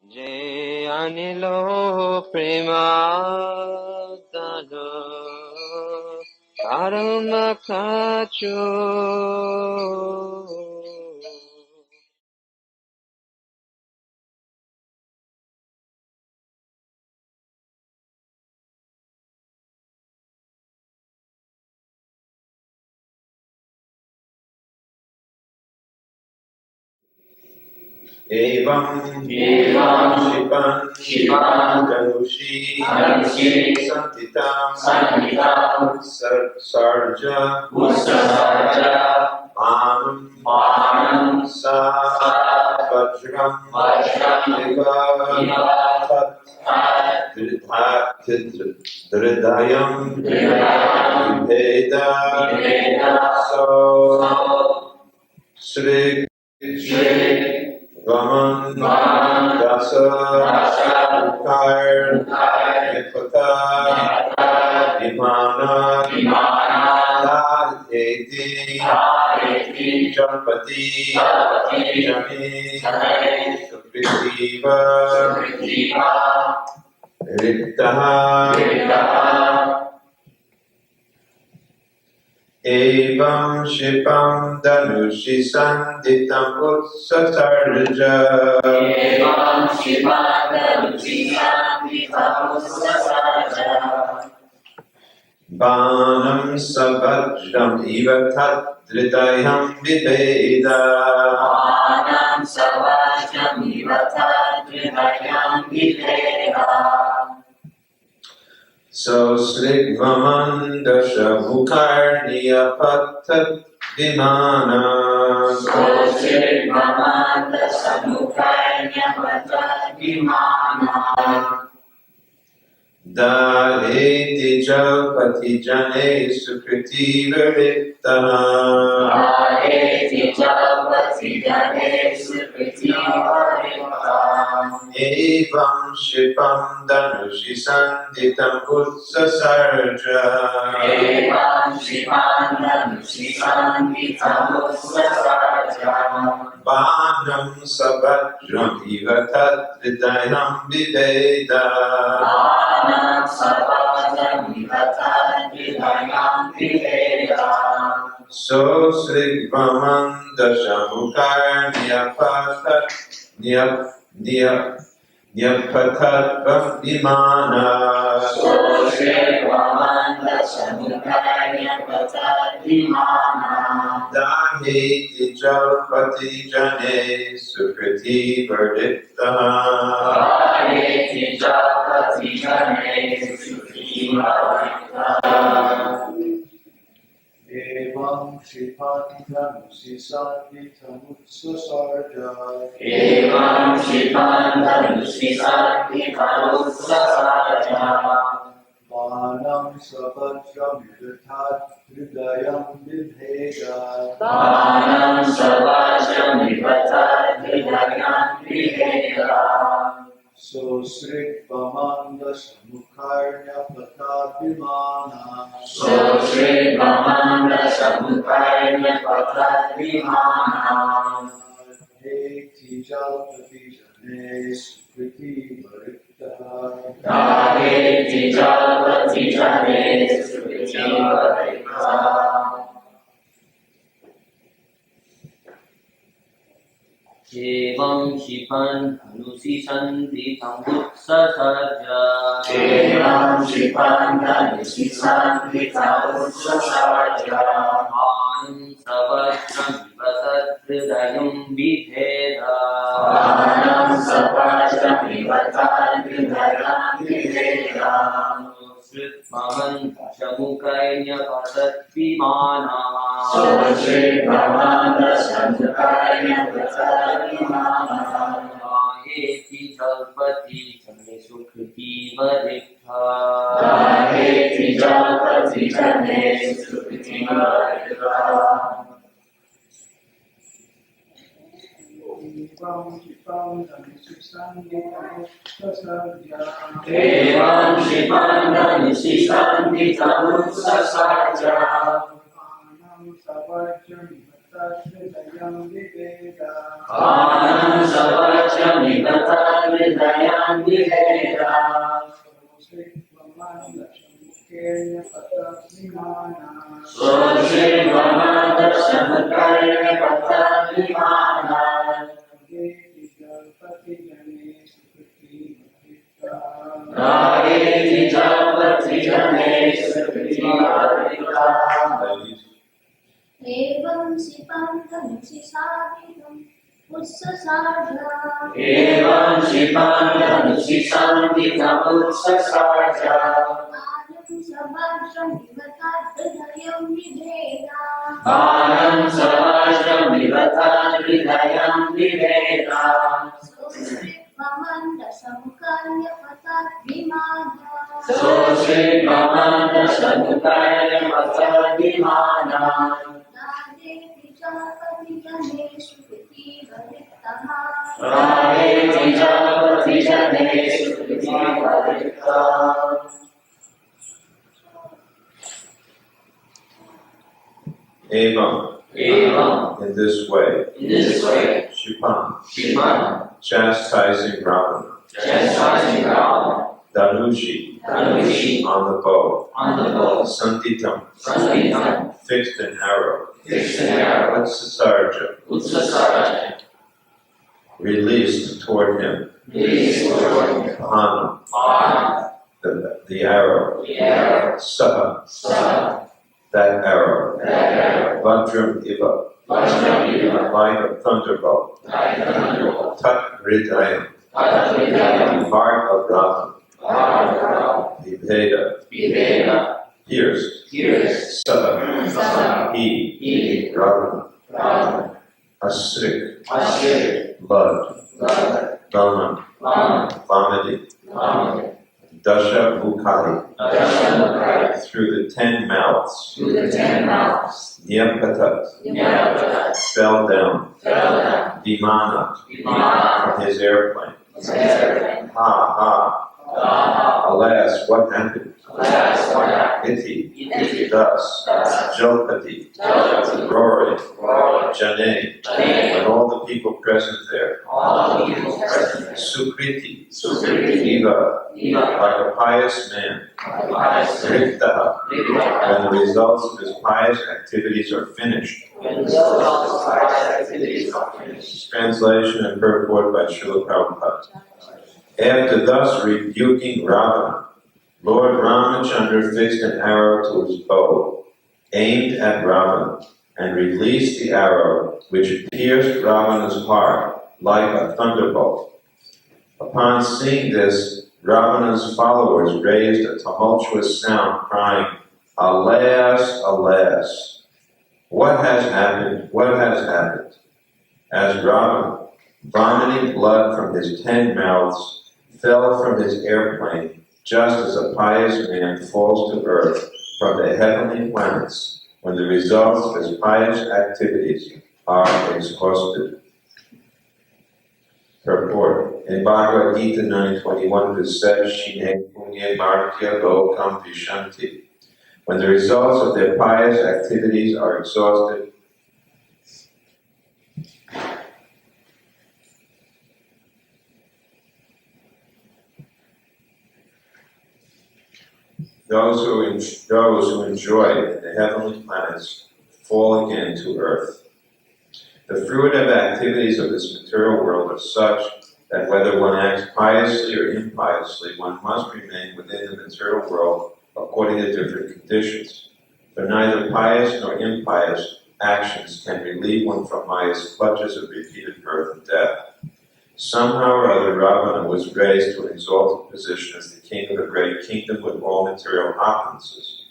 Je anilo premadano karma kacho. Evam Shivan Danushi Santitam Sarja Anam Sa Vajram Dridayam Vibheda So Sri Vaman Dasa Ukar Nipata Vimana Dadi Janpati Jani Supritiva Riktaha Evam Shipam Danushi Sanditam Utsasarja Banam Savajram Ivatat Dritayam Viveda So Srigvaman Dasha Mukarniya Patat Vimana Daheti Jalpati Jane Sukriti Varittaha Evam Shipam Danushi Sanditam Utsasarja Banam Savajram Ivatat Vidayam Viveda So Sri Vaman Dashamukar Nyapatat Bhaktimana Daheti Jalpati Jane Sukriti Vardittaha Evam Shipandhanusi Sanditamutsasarja Vanam Savajramidathat Hridayam Vibheda So Sri Vamanda Samukharya Patabhimana Heti Jalpati Jane Sukriti Varittaha Evam Shipan Dhanusi Sanditam Utsasarja Anam Savajram Vivatat Hridayam Vibheda Sritmaman Dashamukainya Patat Vimana Aheti Jalpati Jane Sukriti Varittha Evam Shipandhanusi Sanditamutsasarja Anam Savajramidathat Anam savacham nivata vidayam viveda. Soshri vamanda samukarya pata vimana. Rageti japati jane sukriti varika. Evam sipantam sisadidam utsasarja. Evam sipantam sisanditam utsasarja. Anam savajram vivatat hridayam vidheda. Anam savajram vivatat hridayam viveda. Sosrit mamanda samukarya patat vimana. Soshri vamanda samukarya pata vimana. Nade japati jane sukriti varittaha. Rageti japati jane sukriti varika. Evam, in this way, Shipan, chastising Ravana, Danushi, on the bow, Sanditam, fixed an arrow, Utsasarja, released toward him, Anam, the arrow, Saha, that arrow, Vajram Iva, like a thunderbolt, Tat Hridayam, heart of Ravana, Viveda, pierced, Saha, he, Ravana, Asrik, blood, Daman, vomiting, Dasha Bhukari, through the 10 mouths, Nyampatat, fell down, Vimana, from his airplane, alas, what happened? Iti, thus, Jalpati, roaring, Jane, and all the people present there, Sukriti, Eva, like a pious man, Riktaha, when the results of his pious activities are finished. Translation and purport by Srila Prabhupada. After thus rebuking Ravana, Lord Ramachandra fixed an arrow to his bow, aimed at Ravana, and released the arrow, which pierced Ravana's heart like a thunderbolt. Upon seeing this, Ravana's followers raised a tumultuous sound, crying, "Alas, alas! What has happened? What has happened?" As Ravana, vomiting blood from his 10 mouths, fell from his airplane, just as a pious man falls to earth from the heavenly planets when the results of his pious activities are exhausted. Purport. In Bhagavad Gita 9:21 it says, Shine Punya Martya Lokam Vishanti. When the results of their pious activities are exhausted, those who enjoy in the heavenly planets fall again to earth. The fruitive activities of this material world are such that whether one acts piously or impiously, one must remain within the material world according to different conditions. For neither pious nor impious actions can relieve one from Maya's clutches of repeated birth and death. Somehow or other, Ravana was raised to an exalted position as the king of a great kingdom with all material opulences.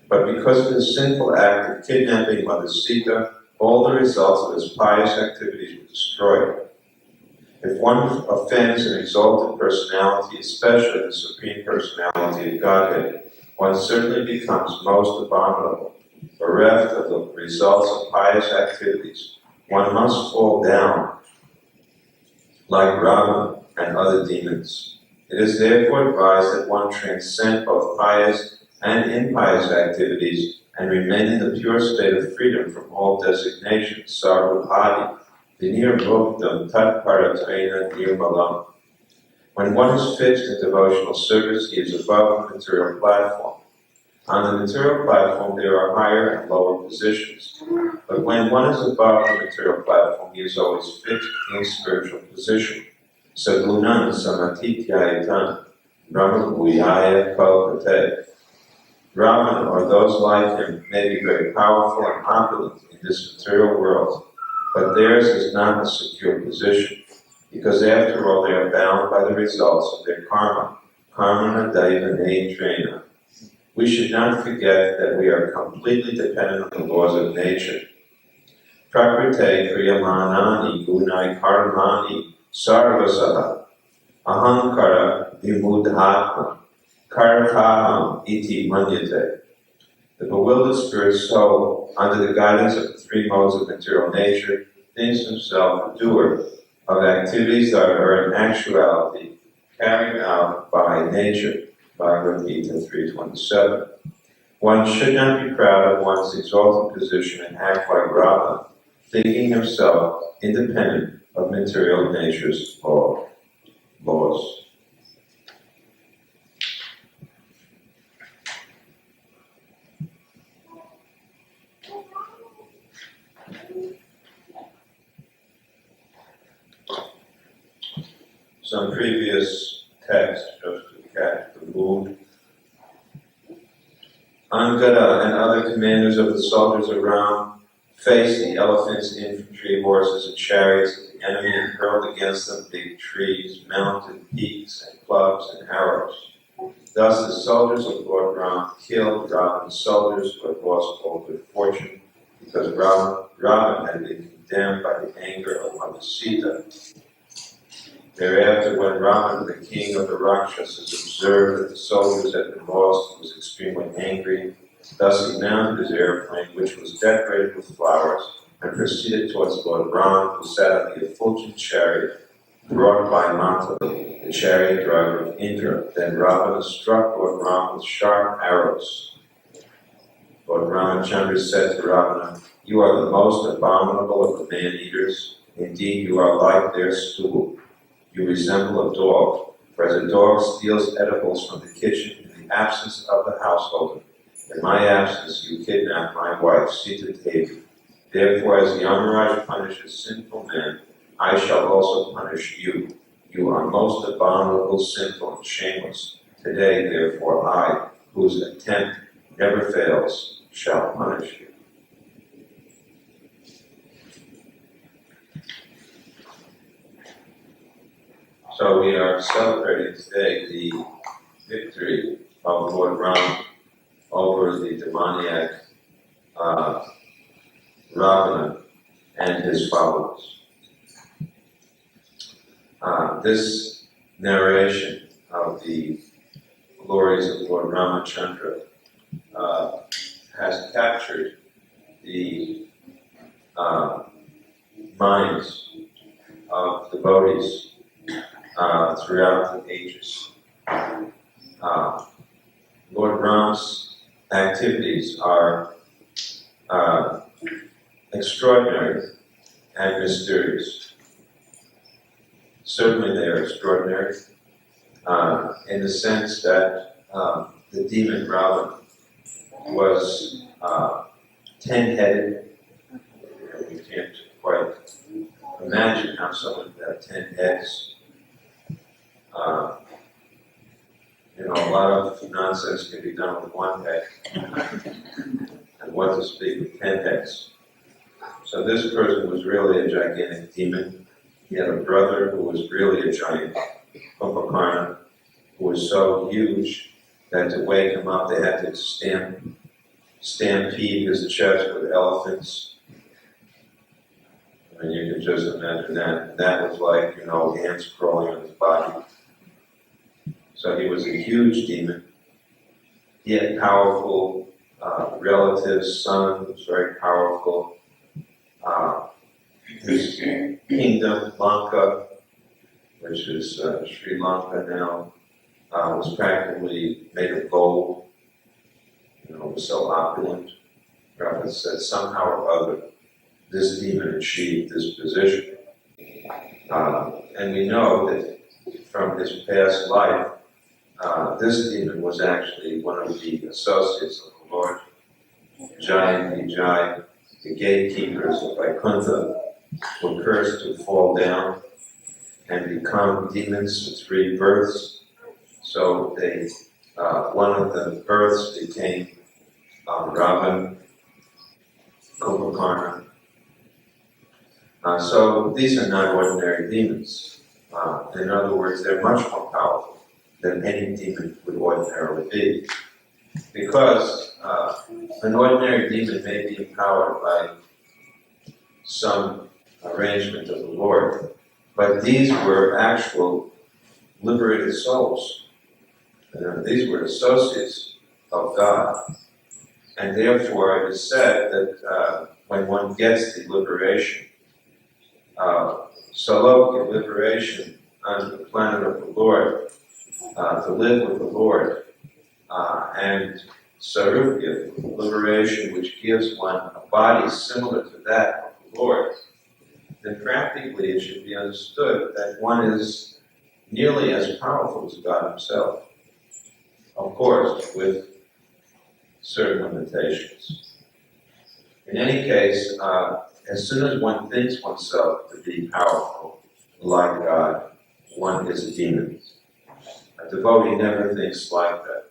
But because of his sinful act of kidnapping Mother Sita, all the results of his pious activities were destroyed. If one offends an exalted personality, especially the Supreme Personality of Godhead, one certainly becomes most abominable. Bereft of the results of pious activities, one must fall down like Ravana and other demons. It is therefore advised that one transcend both pious and impious activities and remain in the pure state of freedom from all designations, sarvabhadi, vinir muktam tat paratrena nirmalam. When one is fixed in devotional service, he is above the material platform. On the material platform, there are higher and lower positions. But when one is above the material platform, he is always fixed in spiritual position. Sagunan samatityayitan, Brahma bhuyaya kalpate. Ravana, or those like him, may be very powerful and opulent in this material world, but theirs is not a secure position, because after all they are bound by the results of their karma, karmana daivane trena. We should not forget that we are completely dependent on the laws of nature. Prakrite kriyamanani gunai karmani sarvasaha ahankara vimudhatma kartaham iti manyate. The bewildered spirit soul, under the guidance of the three modes of material nature, thinks himself a doer of activities that are in actuality carried out by nature. Bhagavad Gita 3:27. One should not be proud of one's exalted position and act like Rama, thinking himself independent of material nature's laws. Some previous text, just to catch the mood. Angada and other commanders of the soldiers around faced the elephants, infantry, horses, and chariots of the enemy and hurled against them big trees, mountain peaks, and clubs and arrows. Thus the soldiers of Lord Rama killed Ravana's soldiers who had lost all good fortune, because Ravana had been condemned by the anger of Mother Sita. Thereafter, when Ravana, the king of the Rakshasas, observed that the soldiers had been lost, he was extremely angry. Thus he mounted his airplane, which was decorated with flowers, and proceeded towards Lord Rama, who sat on the effulgent chariot brought by Mantali, the chariot driver of Indra. Then Ravana struck Lord Rama with sharp arrows. Lord Ramachandra said to Ravana, "You are the most abominable of the man-eaters. Indeed, you are like their stool. You resemble a dog, for as a dog steals edibles from the kitchen in the absence of the householder, in my absence you kidnap my wife, Sita Devi. Therefore, as the Yamaraj punishes sinful men, I shall also punish you. You are most abominable, sinful, and shameless. Today, therefore, I, whose attempt never fails, shall punish you." So we are celebrating today the victory of Lord Rama over the demoniac Ravana and his followers. This narration of the glories of Lord Ramachandra has captured the minds of devotees throughout the ages. Lord Rama's activities are extraordinary and mysterious. Certainly they are extraordinary in the sense that the demon Ravana was 10-headed. We can't quite imagine how someone would have 10 heads. A lot of nonsense can be done with one head, and what to speak with 10 heads. So this person was really a gigantic demon. He had a brother who was really a giant, Madhvacarya, who was so huge that to wake him up they had to stampede his chest with elephants. I mean, you can just imagine that. That was like, ants crawling on his body. So he was a huge demon. He had powerful relatives. Son was very powerful. His kingdom, Lanka, which is Sri Lanka now, was practically made of gold. It was so opulent. Prabhupada said somehow or other this demon achieved this position. And we know that from his past life, this demon was actually one of the associates of the Lord. Jai and Vijay, the gatekeepers of Vaikuntha, were cursed to fall down and become demons with 3 births. So they, one of the births became Ravana, Kumbhakarna. So these are not ordinary demons. In other words, they're much more powerful than any demon would ordinarily be. Because an ordinary demon may be empowered by some arrangement of the Lord, but these were actual liberated souls. These were associates of God. And therefore it is said that when one gets the liberation, Salokya, liberation on the planet of the Lord, to live with the Lord, and Sarupya, liberation which gives one a body similar to that of the Lord, then practically it should be understood that one is nearly as powerful as God himself. Of course, with certain limitations. In any case, as soon as one thinks oneself to be powerful, like God, one is a demon. A devotee never thinks like that.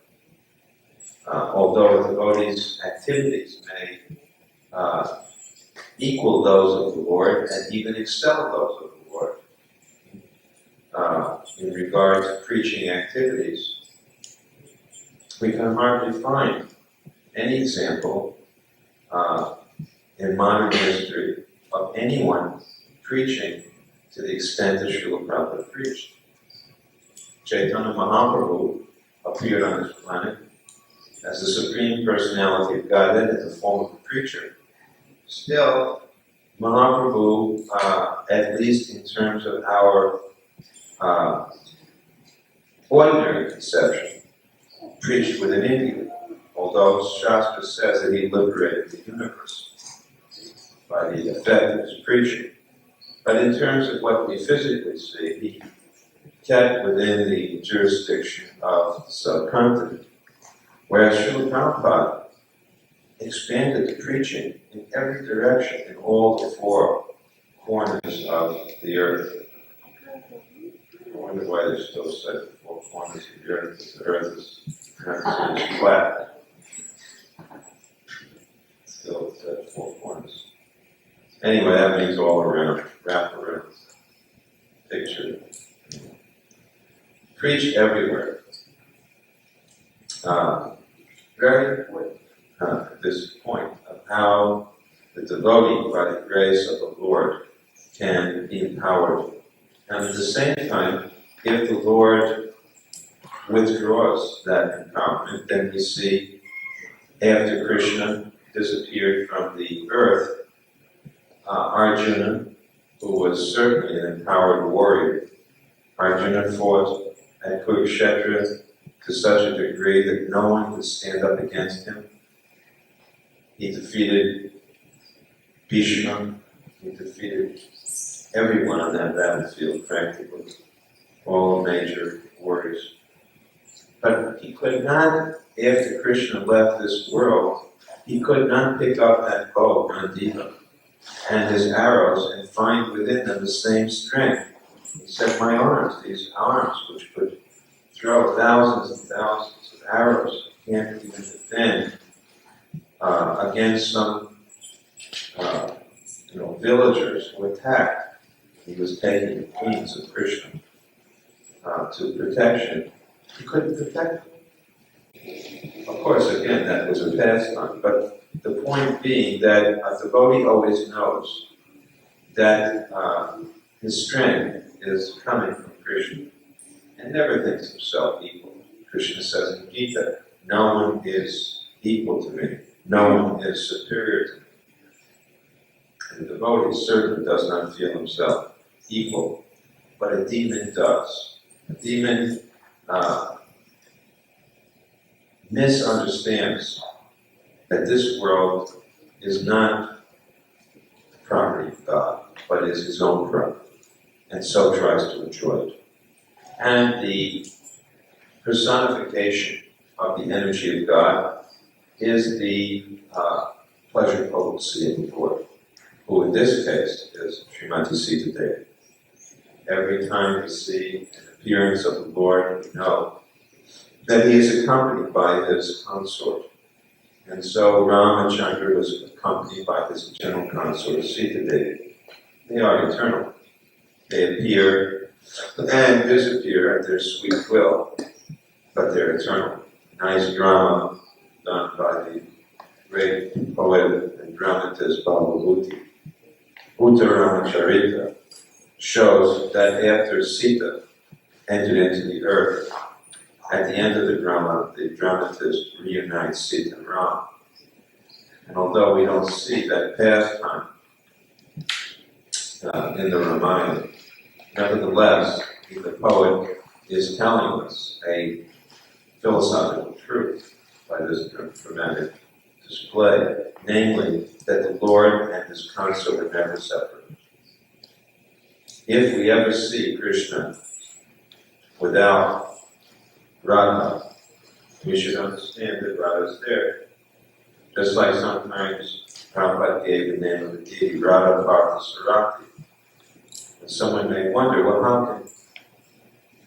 Although a devotee's activities may equal those of the Lord and even excel those of the Lord. In regard to preaching activities, we can hardly find any example in modern history of anyone preaching to the extent that Srila Prabhupada preached. Chaitanya Mahaprabhu appeared on this planet as the Supreme Personality of Godhead in the form of a preacher. Still, Mahaprabhu, at least in terms of our ordinary conception, preached with an Indian, although Shastra says that he liberated the universe by the effect of his preaching. But in terms of what we physically see, he kept within the jurisdiction of the subcontinent. Whereas Srila Prabhupada expanded the preaching in every direction, in all the 4 corners of the earth. I wonder why they still say the 4 corners of the earth, because the earth is flat. Still said 4 corners. Anyway, that means all around, wrap around, picture. Preach everywhere. Very important at this point of how the devotee, by the grace of the Lord, can be empowered. And at the same time, if the Lord withdraws that empowerment, then we see after Krishna disappeared from the earth, Arjuna, who was certainly an empowered warrior, Arjuna fought at Kurukshetra to such a degree that no one could stand up against him. He defeated Bhishma, he defeated everyone on that battlefield practically, all major warriors. But he could not, after Krishna left this world, he could not pick up that bow, Gandiva, and his arrows and find within them the same strength. He said, my arms, these arms which could throw thousands and thousands of arrows, can't even defend against some villagers who attacked. He was taking the queens of Krishna to protection. He couldn't protect them. Of course, again, that was a pastime, but the point being that a devotee always knows that his strength is coming from Krishna and never thinks himself equal. Krishna says in Gita, no one is equal to me, no one is superior to me. And the devotee certainly does not feel himself equal, but a demon does. A demon misunderstands that this world is not property of God, but is his own property, and so tries to enjoy it. And the personification of the energy of God is the pleasure potency of the Lord, who in this case is Srimati Sita Devi. Every time we see an appearance of the Lord, we know that he is accompanied by his consort. And so Ramachandra was accompanied by his general consort, Sita Devi. They are eternal. They appear and disappear at their sweet will, but they're eternal. Nice drama done by the great poet and dramatist Bhagavati. Uttaramacharita shows that after Sita entered into the earth, at the end of the drama, the dramatist reunites Sita and Rama. And although we don't see that pastime in the Ramayana, nevertheless, the poet is telling us a philosophical truth by this dramatic display, namely that the Lord and his consort are never separate. If we ever see Krishna without Radha, we should understand that Radha is there. Just like sometimes Prabhupada gave the name of the deity, Radha Partha Sarati. And someone may wonder, well, how can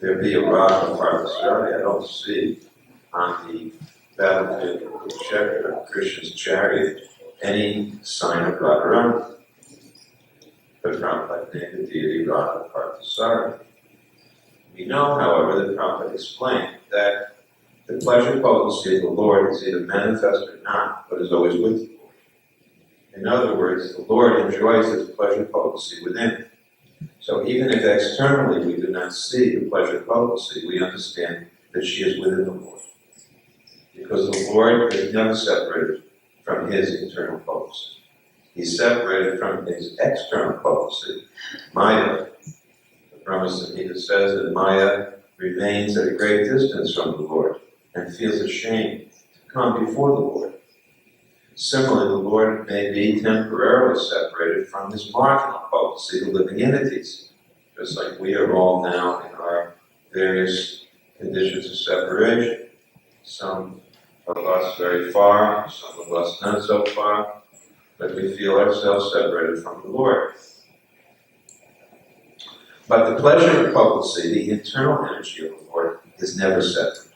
there be a Radha Partha Sarati? I don't see on the battlefield of Kurukshetra, Krishna's chariot, any sign of Radharani. But Prabhupada named the deity Radha Partha Sarati. We know, however, that Prabhupada explained that the pleasure potency of the Lord is either manifest or not, but is always with the Lord. In other words, the Lord enjoys his pleasure potency within. So even if externally we do not see the pleasure potency, we understand that she is within the Lord. Because the Lord is never separated from his internal potency. He's separated from his external potency, Maya. The Brahma Samhita says that Maya remains at a great distance from the Lord and feels ashamed to come before the Lord. Similarly, the Lord may be temporarily separated from his marginal potency, the living entities, just like we are all now in our various conditions of separation. Some of us very far, some of us not so far, but we feel ourselves separated from the Lord. But the pleasure of potency, the internal energy of the Lord, is never separate.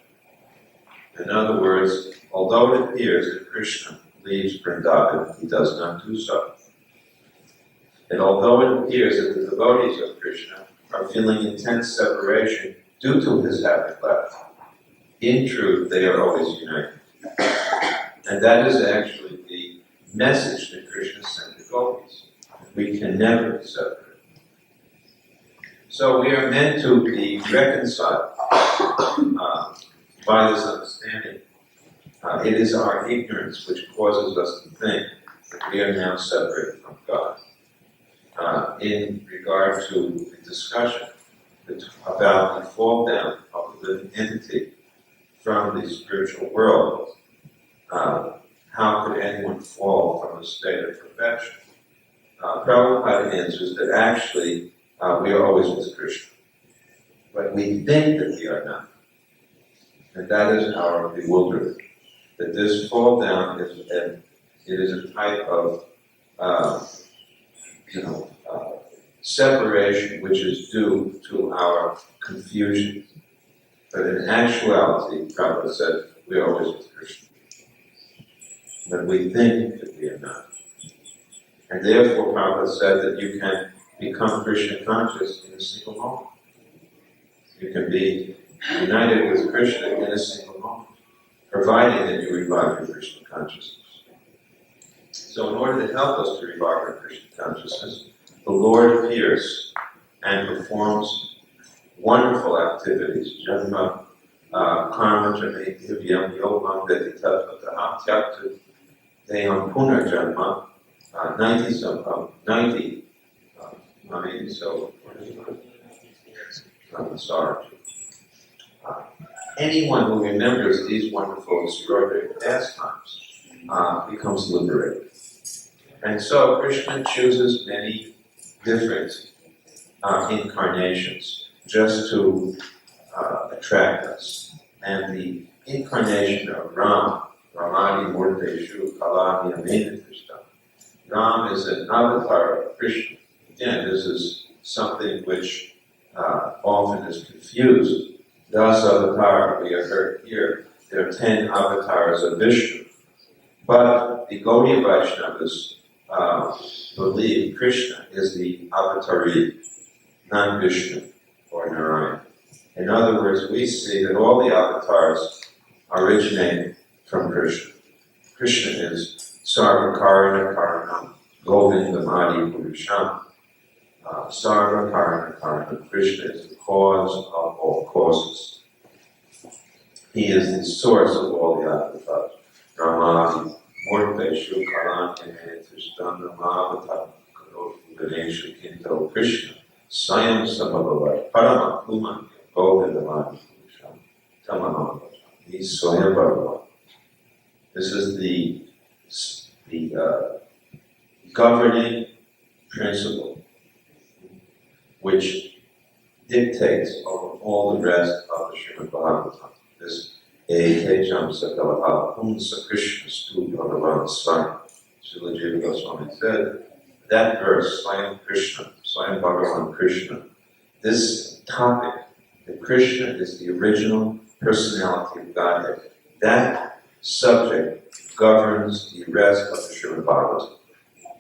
In other words, although it appears that Krishna leaves Vrindavan, he does not do so. And although it appears that the devotees of Krishna are feeling intense separation due to his having left, in truth, they are always united. And that is actually the message that Krishna sent to devotees. We can never be separated. So we are meant to be reconciled by this understanding. It is our ignorance which causes us to think that we are now separated from God. In regard to the discussion about the fall down of the living entity from the spiritual world, how could anyone fall from a state of perfection? Prabhupada answers that actually we are always with Krishna, but we think that we are not. And that is our bewilderment. That this fall down is a type of separation which is due to our confusion. But in actuality, Prabhupada said, we are always with Krishna. But we think that we are not. And therefore, Prabhupada said that you can become Krishna conscious in a single moment. You can be united with Krishna in a single moment, providing that you revive your Krishna consciousness. So in order to help us to revive our Krishna consciousness, the Lord appears and performs wonderful activities. Janma, karma, janma, yogam, veditattva, tyakta, deyam, punarjanma, 90, so, what is it? I'm sorry. Anyone who remembers these wonderful, extraordinary pastimes becomes liberated. And so Krishna chooses many different incarnations just to attract us. And the incarnation of Rama, Ramadi Murteshu Kalani Aminatishtam. Ram is an avatar of Krishna. Again, this is something which often is confused. Das avatar, we have heard here, there are 10 avatars of Vishnu. But the Gaudiya Vaishnavas believe Krishna is the avatari, non-Vishnu or Narayan. In other words, we see that all the avatars originate from Krishna. Krishna is Sarva Karana Karanam, Govindam Adi Purusham. Sarva Karana Karanam. Krishna is the cause of all causes. He is the source of all the avatars. Rama, Murteshu, Kalan, Tishdana, Mahavatar, Ganesha, Kinto, Krishna, Sayam Samabhavat, Parama, Kuman, Govindam, Tamaham, he's Swayam Bhagavan. This is the governing principle which dictates over all the rest of the Srimad Bhagavatam. This Ekecham Sakala Humsa Krishna Stu Bhagavan Swami. Srila Jiva Goswami said, that verse, Swayam Krishna, Swayam Bhagavan Krishna, this topic, that Krishna is the original personality of Godhead, that subject governs the rest of the Srimad Bhagavatam.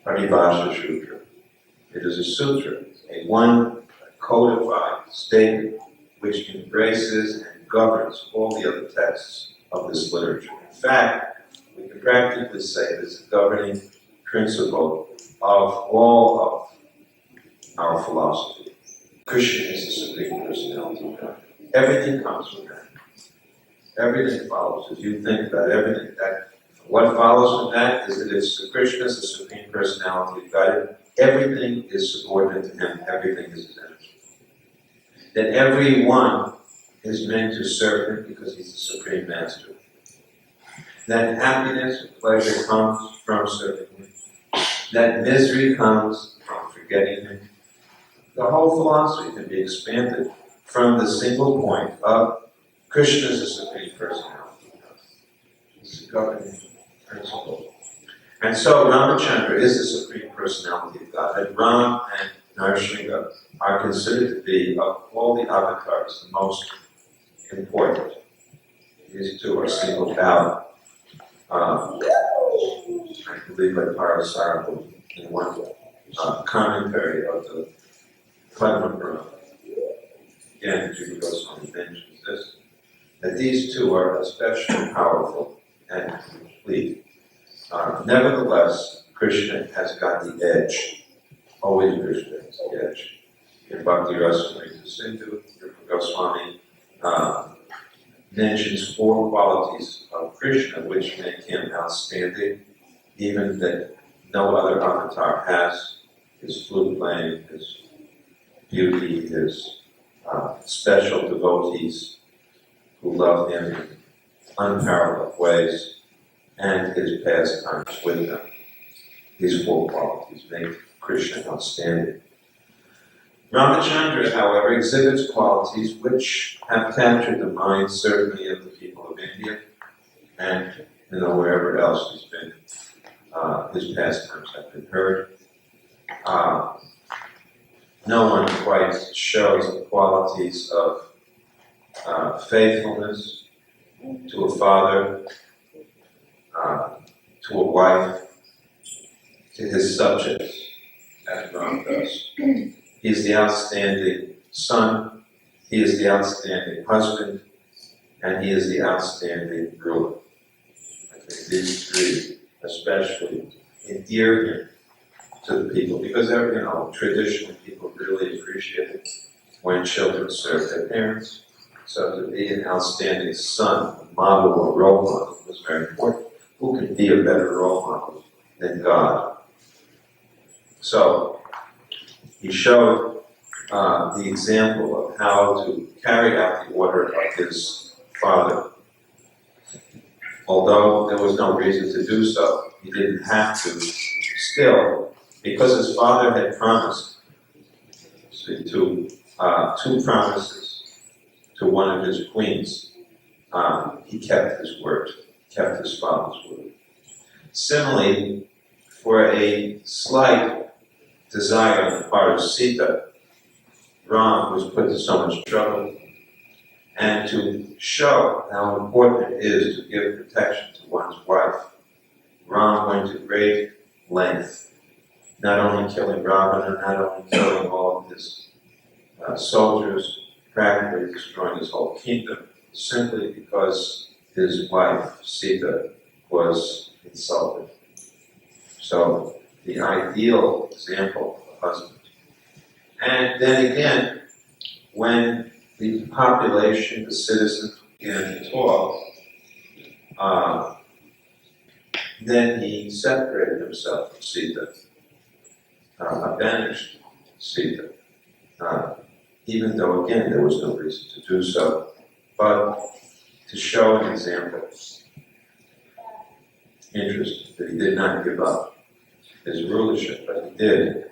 Paribhasha Sutra. It is a sutra, a one codified statement which embraces and governs all the other texts of this literature. In fact, we can practically say it is the governing principle of all of our philosophy. Krishna is the Supreme Personality of God. Everything comes from that. Everything follows. If you think about everything, what follows from that is that if Krishna is the Supreme Personality of God, everything is subordinate to Him, everything is His energy. That everyone is meant to serve Him because He's the Supreme Master. That happiness and pleasure comes from serving Him. That misery comes from forgetting Him. The whole philosophy can be expanded from the single point of Krishna is the Supreme Personality of God. It's the governing principle. And so Ramachandra is the Supreme Personality of God. And Ram and Narsinga are considered to be, of all the avatars, the most important. These two are singled out. I believe by Parasarabhu in one commentary of the Padma Purana. Again, Jiva Goswami mentions this, that these two are especially powerful and complete. Nevertheless, Krishna has got the edge. Always Krishna has the edge. In Bhakti Rasamrita Sindhu, Jiva Goswami mentions 4 qualities of Krishna which make him outstanding, even that no other avatar has. His flute playing, his beauty, his special devotees who love him in unparalleled ways, and his pastimes with them. These 4 qualities make Krishna outstanding. Ramachandra, however, exhibits qualities which have captured the mind, certainly, of the people of India, and wherever else he's been. His pastimes have been heard. No one quite shows the qualities of faithfulness to a father, to a wife, to his subjects, as Ram does. He is the outstanding son, he is the outstanding husband, and he is the outstanding ruler. I think these 3 especially endear him to the people, because traditionally people really appreciate it when children serve their parents. So to be an outstanding son, a model or role model was very important. Who could be a better role model than God? So he showed the example of how to carry out the order of his father. Although there was no reason to do so, he didn't have to. skill, because his father had promised, two promises to one of his queens, he kept his word, kept his father's word. Similarly, for a slight desire on the part of Sita, Rama was put to so much trouble, and to show how important it is to give protection to one's wife, Rama went to great length, not only killing Ravana, not only killing all of his soldiers, practically destroying his whole kingdom, simply because his wife, Sita, was insulted. So, the ideal example of a husband. And then again, when the population, the citizens began to talk, then he separated himself from Sita, banished Sita, even though again there was no reason to do so, but to show an example. Interesting that he did not give up his rulership, but he did.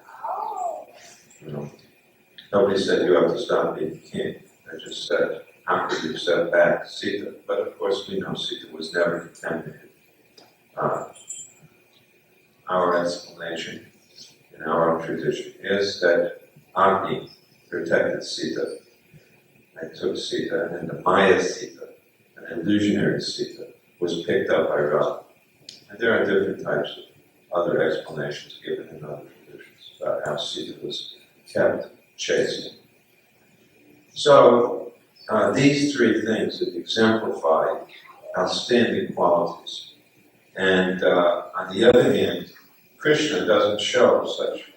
Nobody said you have to stop being king. They just said, how could you accept back Sita? But of course we know Sita was never contaminated. Our explanation in our tradition is that Agni protected Sita. They took Sita, and then the Maya Sita, an illusionary Sita, was picked up by Rama. And there are different types of other explanations given in other traditions about how Sita was kept chaste. So, these three things that exemplify outstanding qualities. And on the other hand, Krishna doesn't show such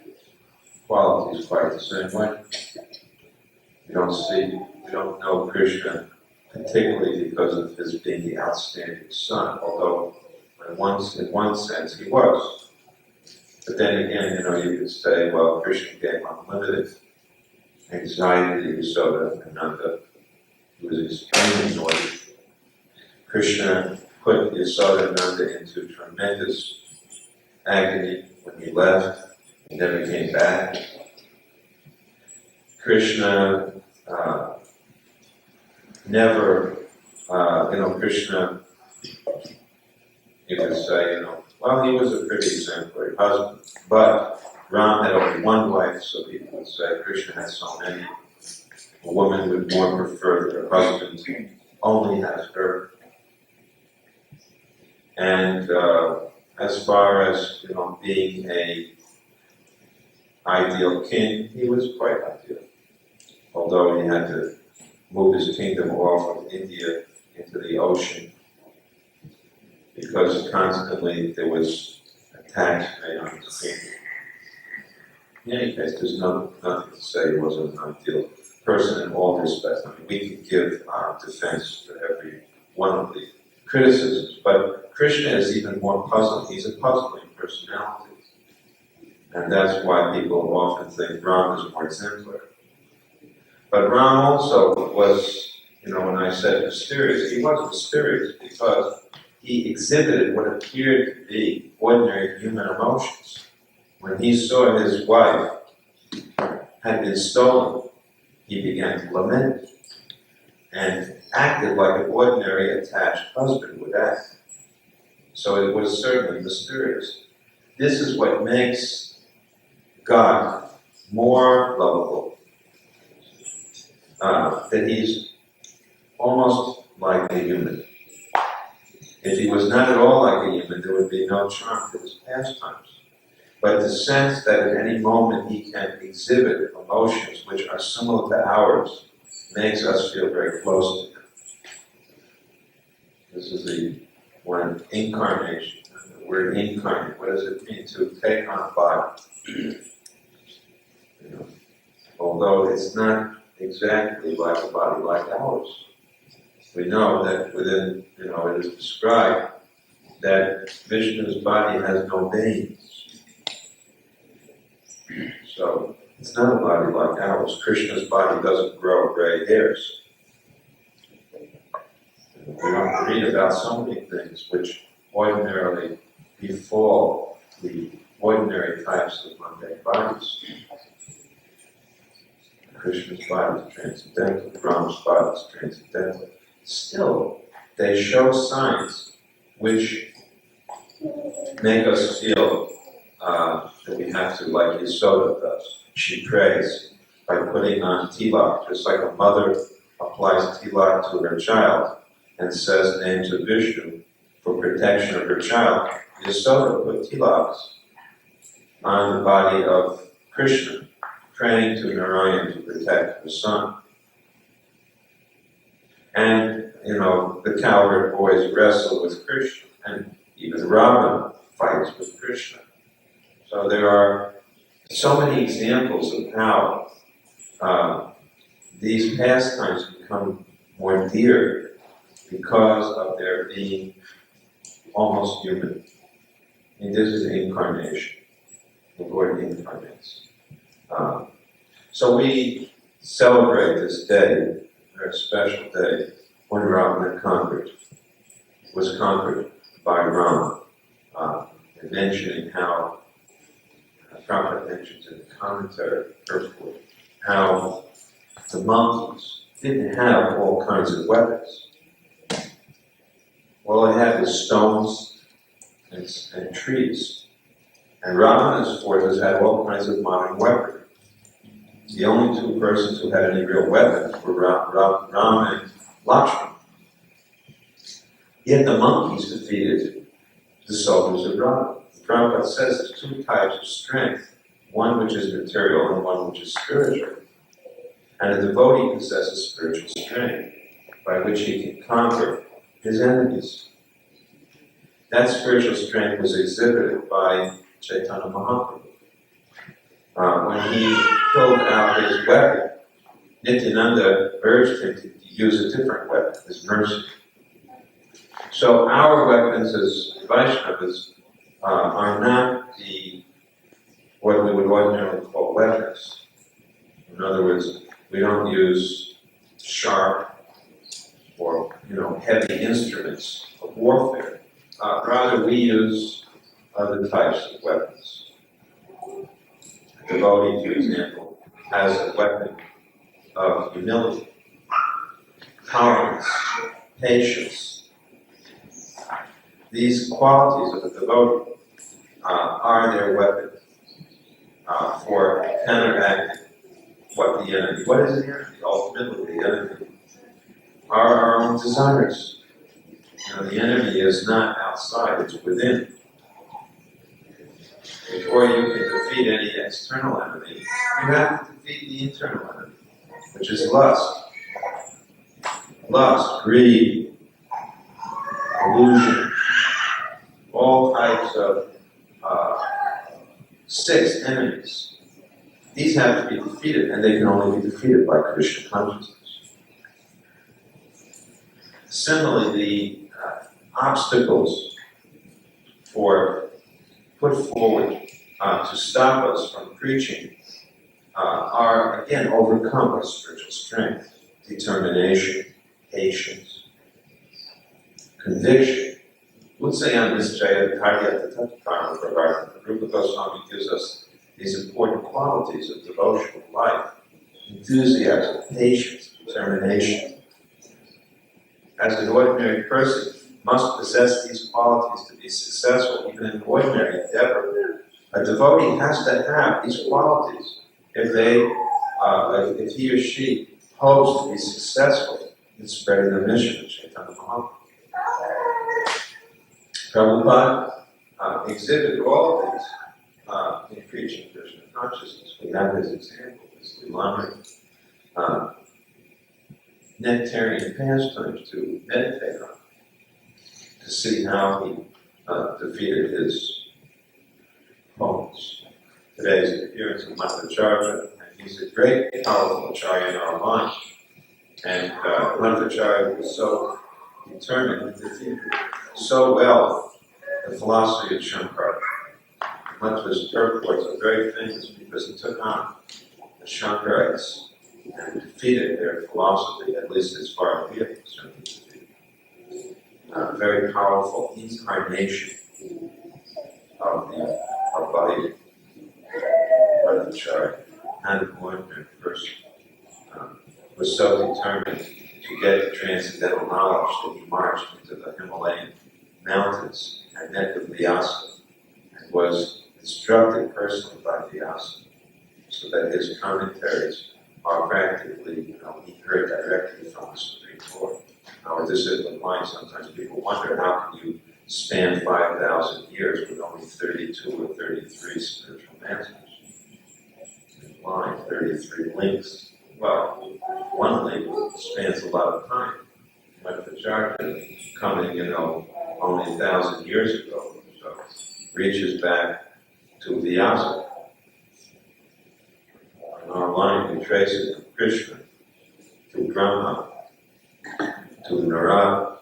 qualities quite the same way. We don't know Krishna particularly because of his being the outstanding son, although in one sense he was. But then again, you could say, well, Krishna gave unlimited anxiety to Yasoda and Nanda. He was extremely naughty. Krishna put Yasoda and Nanda into tremendous agony when he left. He never came back. Krishna Krishna, you could say, well, he was a pretty exemplary husband, but Ram had only one wife, so people would say Krishna had so many. A woman would more prefer that her husband only has her. And as far as being a ideal king, he was quite ideal. Although he had to move his kingdom off of India into the ocean, because constantly there was attacks made on his kingdom. In any case, there's nothing to say he wasn't an ideal person in all respects. We can give our defense to every one of the criticisms, but Krishna is even more puzzling. He's a puzzling personality. And that's why people often think Ram is more exemplary. But Ram also was, when I said mysterious, he was mysterious because he exhibited what appeared to be ordinary human emotions. When he saw his wife had been stolen, he began to lament and acted like an ordinary attached husband would act. So it was certainly mysterious. This is what makes God more lovable, that he's almost like a human. If he was not at all like a human, there would be no charm to his pastimes. But the sense that at any moment he can exhibit emotions which are similar to ours makes us feel very close to him. This is the word incarnation. The word incarnate, what does it mean? To take on a body. Although it's not exactly like a body like ours. We know that within, it is described that Vishnu's body has no veins. So, it's not a body like ours. Krishna's body doesn't grow gray hairs. We don't read about so many things which ordinarily befall the ordinary types of mundane bodies. Krishna's body is transcendental, Rama's body is transcendental. Still, they show signs which make us feel that we have to, like Yasoda does. She prays by putting on tilak, just like a mother applies tilak to her child and says names of Vishnu for protection of her child. Yasoda put tilaks on the body of Krishna, praying to Narayan to protect her son. And, the cowherd boys wrestle with Krishna, and even Ravana fights with Krishna. So there are so many examples of how these pastimes become more dear because of their being almost human. I mean, this is an incarnation. The Lord incarnates. So we celebrate this day, a very special day, when Ravana was conquered by Rama, and mentioning how Prabhupada mentions in the commentary, purport, how the monkeys didn't have all kinds of weapons. All they had was stones and trees. And Ravana's forces had all kinds of modern weaponry. The only two persons who had any real weapons were Rama and Lakshmana. Yet the monkeys defeated the soldiers of Rama. Prabhupada says there's two types of strength, one which is material and one which is spiritual. And a devotee possesses spiritual strength by which he can conquer his enemies. That spiritual strength was exhibited by Chaitanya Mahaprabhu. When he pulled out his weapon, Nityananda urged him to use a different weapon, his mercy. So our weapons as Vaishnavas are not what we would ordinarily call weapons. In other words, we don't use sharp or heavy instruments of warfare. Rather, we use other types of weapons. A devotee, for example, has a weapon of humility, tolerance, patience. These qualities of a devotee are their weapon for counteracting what the enemy. What is the enemy? Ultimately, the enemy are our own desires. The enemy is not outside; it's within. Before you can defeat any external enemy, you have to defeat the internal enemy, which is lust. Lust, greed, illusion, all types of 6 enemies. These have to be defeated, and they can only be defeated by Krishna consciousness. Similarly, the obstacles put forward to stop us from preaching are again overcome by spiritual strength, determination, patience, conviction. Vijayotsava, Rupa Goswami gives us these important qualities of devotional life: enthusiasm, patience, determination. As an ordinary person must possess these qualities to be successful, even in ordinary endeavor. A devotee has to have these qualities if he or she hopes to be successful in spreading the mission of Chaitanya Mahaprabhu. Prabhupada exhibited all of these in preaching Krishna consciousness. We have his example, his elaborate nectarian pastimes to meditate on, to see how he defeated his opponents. Today's appearance of Madhvacarya, and he's a great, powerful acharya in our mind. And Madhvacarya was so determined to defeat so well the philosophy of Shankara. Madhva's purports are very famous because he took on the Shankarites and defeated their philosophy, at least as far as we are concerned. A very powerful incarnation of Bhakti Madhvacarya had an ordinary person was so determined to get the transcendental knowledge that he marched into the Himalayan mountains and met with Vyasa and was instructed personally by Vyasa, so that his commentaries are practically, he heard directly from the Supreme Lord. Now, with this in mind, sometimes people wonder how can you span 5,000 years with only 32 or 33 spiritual masters? In line, 33 links. Well, one link spans a lot of time. Madhvacarya coming, only 1,000 years ago, so reaches back to Vyasa. In our line, we trace it from Krishna to Rama, to Narada,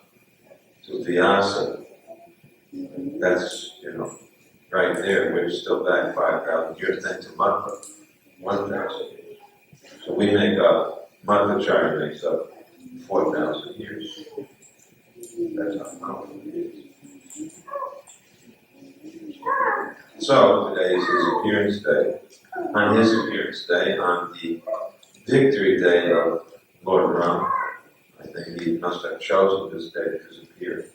to Vyasa. That's, right there. We're still back 5,000 years. Then to Madhva, 1,000 years. So we make up, Madhvacarya makes up 4,000 years. That's how powerful it is. So today is his appearance day. On his appearance day, on the victory day of Lord Rama, I think he must have chosen this day to disappear,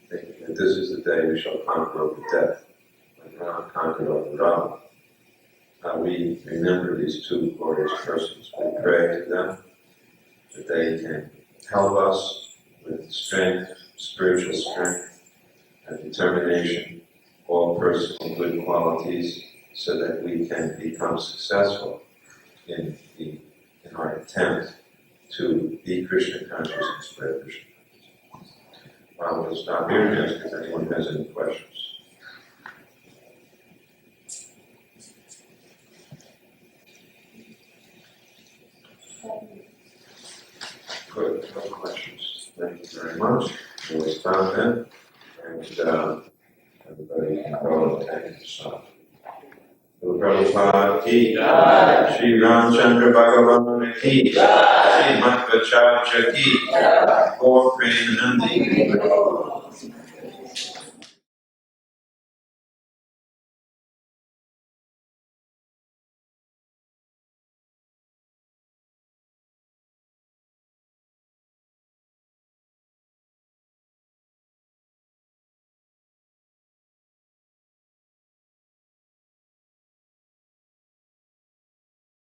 thinking that this is the day we shall conquer over death, like Rama conquered over Ravana. We remember these two glorious persons. We pray to them that they can help us with strength, spiritual strength, and determination, all personal good qualities, so that we can become successful in our attempt to be Krishna conscious and spread Krishna consciousness. We'll stop here and ask if anyone has any questions. Good, no questions. Thank you very much. We'll stop then, and everybody can go and take the sun. Prabhupada ki, Shri Ramchandra Bhagavan ki, Shri Madhvacarya ki, Gaur Premanandi.